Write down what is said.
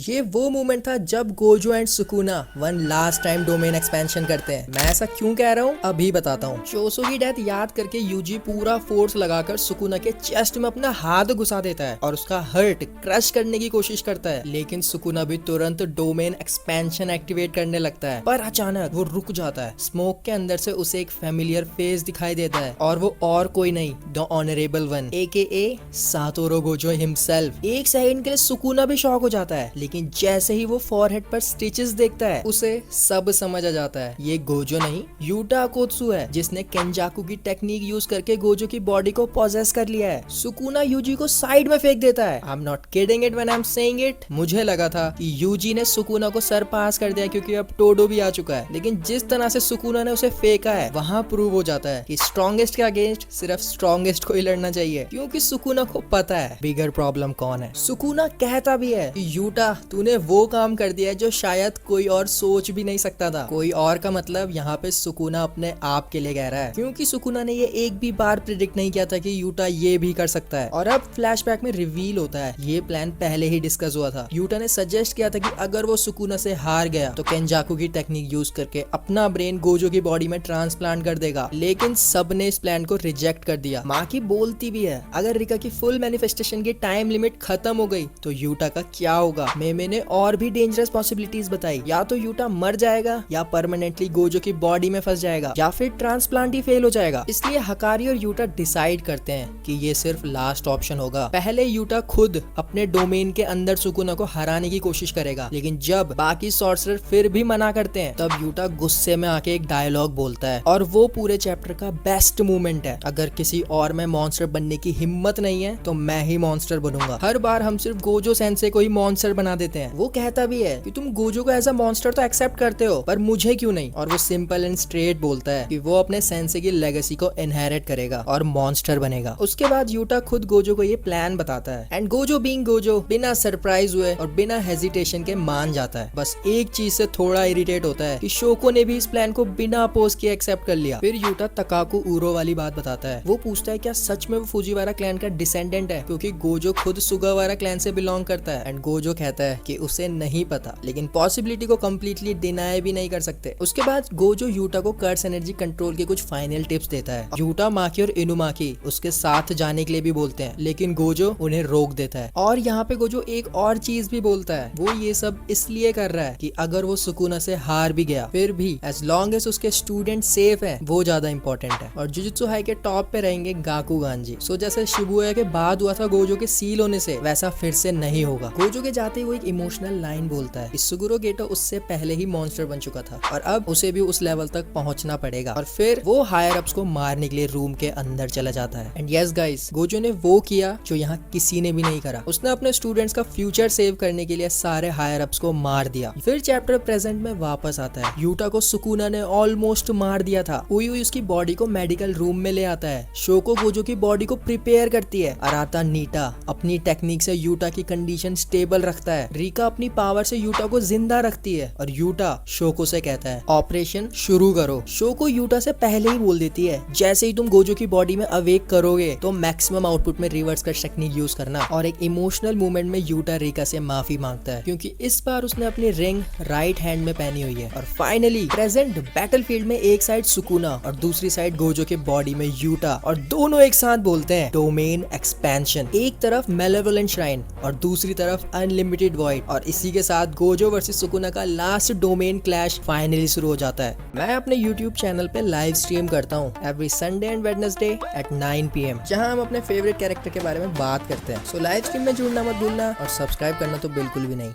ये वो मोमेंट था जब Gojo and Sukuna one last time domain expansion करते हैं। मैं ऐसा क्यों कह रहा हूँ अभी बताता हूँ। चोसो की डेथ याद करके यूजी पूरा फोर्स लगाकर सुकुना के चेस्ट में अपना हाथ घुसा देता है और उसका हर्ट क्रश करने की कोशिश करता है, लेकिन सुकुना भी तुरंत डोमेन एक्सपेंशन एक्टिवेट करने लगता है। पर अचानक वो रुक जाता है। स्मोक के अंदर से उसे एक फेमिलियर फेस दिखाई देता है और वो और कोई नहीं, the honourable one AKA Satoru Gojo himself. एक सेकंड के लिए सुकुना भी शॉक हो जाता है, लेकिन जैसे ही वो फॉरहेड पर स्टिचेस देखता है उसे सब समझ आ जाता है। ये गोजो नहीं, यूटा अकोत्सु है, जिसने केंजाकू की टेक्निक यूज करके गोजो की बॉडी को पोजेस कर लिया है। सुकुना यूजी को साइड में फेंक देता है। I am not kidding it when I am saying it. मुझे लगा था कि यूजी ने सुकुना को सर पास कर दिया क्योंकि अब टोडो भी आ चुका है, लेकिन जिस तरह से सुकुना ने उसे फेंका है वहां प्रूव हो जाता है कि स्ट्रॉन्गेस्ट के अगेंस्ट सिर्फ स्ट्रॉन्गेस्ट को ही लड़ना चाहिए, क्योंकि सुकुना को पता है बिगर प्रॉब्लम कौन है। सुकुना कहता भी है कि यूटा तूने वो काम कर दिया है जो शायद कोई और सोच भी नहीं सकता था। कोई और का मतलब यहाँ पे सुकुना अपने आप के लिए कह रहा है, क्योंकि सुकुना ने ये एक भी बार प्रिडिक्ट नहीं किया था कि यूटा ये भी कर सकता है। और अब फ्लैशबैक में रिवील होता है ये प्लान पहले ही डिस्कस हुआ था। यूटा ने सजेस्ट किया था कि अगर वो सुकुना से हार गया तो केंजाकू की टेक्निक यूज करके अपना ब्रेन गोजो की बॉडी में ट्रांसप्लांट कर देगा, लेकिन सबने इस प्लान को रिजेक्ट कर दिया। माँ की बोलती भी है अगर रिका की फुल मैनिफेस्टेशन की टाइम लिमिट खत्म हो गई तो यूटा का क्या होगा। मेमे ने और भी डेंजरस पॉसिबिलिटीज बताई, या तो यूटा मर जाएगा, या परमानेंटली गोजो की बॉडी में फंस जाएगा, या फिर ट्रांसप्लांट ही फेल हो जाएगा। इसलिए हकारी और यूटा डिसाइड करते हैं कि ये सिर्फ लास्ट ऑप्शन होगा। पहले यूटा खुद अपने डोमेन के अंदर सुकुना को हराने की कोशिश करेगा, लेकिन जब बाकी सॉर्सरर फिर भी मना करते हैं तब यूटा गुस्से में आके एक डायलॉग बोलता है, और वो पूरे चैप्टर का बेस्ट मोमेंट है। अगर किसी और में मॉन्स्टर बनने की हिम्मत नहीं है तो मैं ही मॉन्स्टर बनूंगा। हर बार हम सिर्फ गोजो सेंसे को ही मॉन्स्टर बना देते हैं। वो कहता भी है कि तुम गोजो को एज अ मॉन्स्टर तो एक्सेप्ट करते हो, पर मुझे क्यों नहीं। और वो सिंपल एंड स्ट्रेट बोलता है कि वो अपने सेंसे की लेगेसी को इनहेरिट करेगा और मॉन्स्टर बनेगा। उसके बाद यूटा खुद गोजो को ये प्लान बताता है, एंड गोजो बीइंग गोजो बिना सरप्राइज हुए और बिना हेजिटेशन के मान जाता है। बस एक चीज से थोड़ा इरिटेट होता है कि शोको ने भी इस प्लान को बिना अपोज किए एक्सेप्ट कर लिया। फिर यूटा तकाकू उरो वाली बात बताता है। वो पूछता है क्या सच में वो फुजीवारा क्लैन का डिसेंडेंट है, क्योंकि गोजो खुद सुगावारा क्लैन से बिलोंग करता है। एंड गोजो कहता है कि उसे नहीं पता, लेकिन पॉसिबिलिटी को कम्प्लीटली डिनाई भी नहीं कर सकते। उसके बाद गोजो यूटा को कर्स एनर्जी कंट्रोल के कुछ फाइनल टिप्स देता है। यूटा माकी और इनुमाकी उसके साथ जाने के लिए भी बोलते हैं, लेकिन गोजो उन्हें रोक देता है। और यहाँ पे गोजो एक और चीज भी बोलता है, वो ये सब इसलिए कर रहा है कि अगर वो सुकुना से हार भी गया फिर भी एज लॉन्ग एज उसके स्टूडेंट सेफ है वो ज्यादा इंपॉर्टेंट है। और जुजुत्सु हाई के टॉप पे रहेंगे गाकुगानजी। सो जैसे शिबुया के बाद हुआ था गोजो के सील होने से, वैसा फिर से नहीं होगा। गोजो के जाते ही वो एक इमोशनल लाइन बोलता है। इसुगुरो गेटो उससे पहले ही मॉन्स्टर बन चुका था और अब उसे भी उस लेवल तक पहुंचना पड़ेगा। और फिर वो हायर अप्स को मारने के लिए रूम के अंदर चला जाता है। एंड यस गाइस, गोजो ने वो किया जो यहाँ किसी ने भी नहीं करा। उसने अपने स्टूडेंट्स का फ्यूचर सेव करने के लिए सारे हायर अप्स को मार दिया। फिर चैप्टर प्रेजेंट में वापस आता है। यूटा को सुकुना ने ऑलमोस्ट मार दिया था। उई उसकी बॉडी को मेडिकल रूम में ले आता है। शोको गोजो की बॉडी को प्रिपेयर करती है। अराता नीटा अपनी टेक्निक से यूटा की कंडीशन स्टेबल रखता है। रिका अपनी पावर से यूटा को जिंदा रखती है और यूटा शोको से कहता है ऑपरेशन शुरू करो। शोको यूटा से पहले ही बोल देती है जैसे ही तुम गोजो की बॉडी में अवेक करोगे तो मैक्सिमम आउटपुट में रिवर्स कर टेक्निक यूज करना। और एक इमोशनल मोमेंट में यूटा रिका से माफी मांगता है, क्योंकि इस बार उसने अपनी रिंग राइट हैंड में पहनी हुई है। और फाइनली प्रेजेंट बैटलफील्ड में एक साइड सुकुना और दूसरी साइड गोजो के बॉडी में यूटा, और दोनों एक साथ बोलते हैं डोमेन एक्सपेंशन। एक तरफ मेलेवोलेंट श्राइन और दूसरी तरफ अनलिमिटेड वॉइड। और इसी के साथ गोजो वर्सेस सुकुना का लास्ट डोमेन क्लैश फाइनली शुरू हो जाता है। मैं अपने यूट्यूब चैनल पे लाइव स्ट्रीम करता हूँ every Sunday and Wednesday at 9 PM, जहाँ हम अपने फेवरेट कैरेक्टर के बारे में बात करते हैं। सो लाइव स्ट्रीम में जुड़ना मत भूलना और सब्सक्राइब करना तो बिल्कुल भी नहीं।